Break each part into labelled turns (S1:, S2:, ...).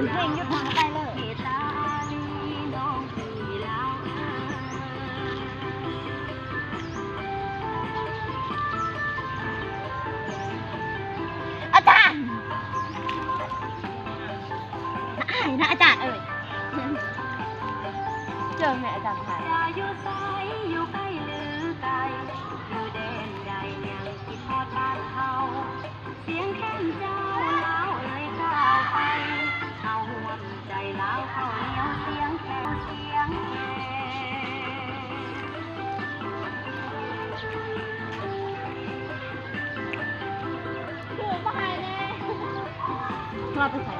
S1: นเพลงยุทธไปเลยอาจารย์นะอาจารย์เจอไหมอาจารย์ไทยอยู่ไกลอยู่ใกล้หรือไกลอยู่แดนใดยังคิดทอดบ้านเขาเสียงแค้นเจ้าเล้าก้าวไปเอาห่วงใจเล้าเขาเหนียวเสียงแค้นเสียงแค้คือบ้าแน่เราไปใส่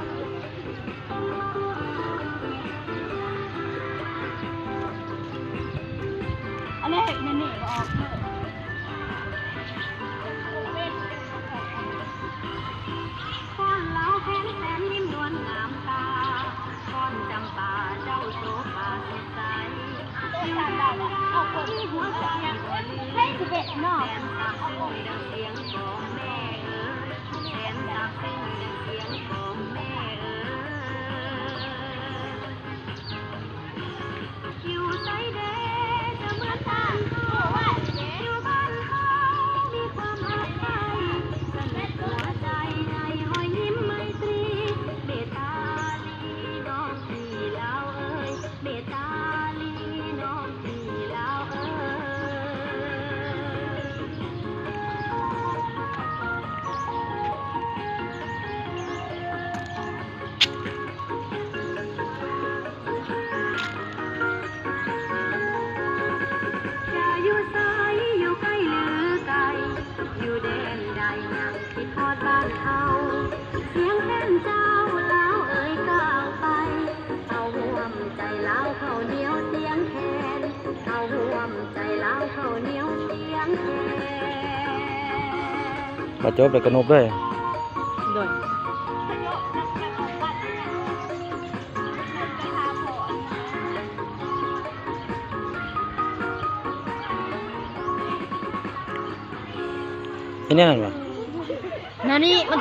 S1: อะไรเนี่ยนี่ออกเลยก้อนเล้าแค้นแสนยิ้มนวลงามตาก้อนจำปาเจ้าโชภาสดใสอยู่ด้านดาวที่หัวใจให้สิเด็ดนอกแสนตาซึ้งดังเสียงของแม่แสนตาซึ้งดังเสียงของแม่อยู่ใจเด้จะเหมือนบ้านเขาอยู่บ้านเขามีความรักใจสนิทหัวใจในรอยยิ้มไมตรีเมตตาลีน้องพี่ลาวเมตตาลีน้องพี่ลาวจะอยู่ไสอยู่ใกล้หรือไกลอยู่แดนใดยังคิดทอดบ้านเขาเสียงแค้นเจ้าเล้าก้าวไปเอาห่วมใจเล้าเขาเหนียวเสียงแค้นเอาห่วมใจเล้าเขาเหนียวเสียงแค้น
S2: มาจบเลยกระนบด้วย
S1: โดย
S2: ที่นี่นั่นวะ
S1: นั่นนี่มัน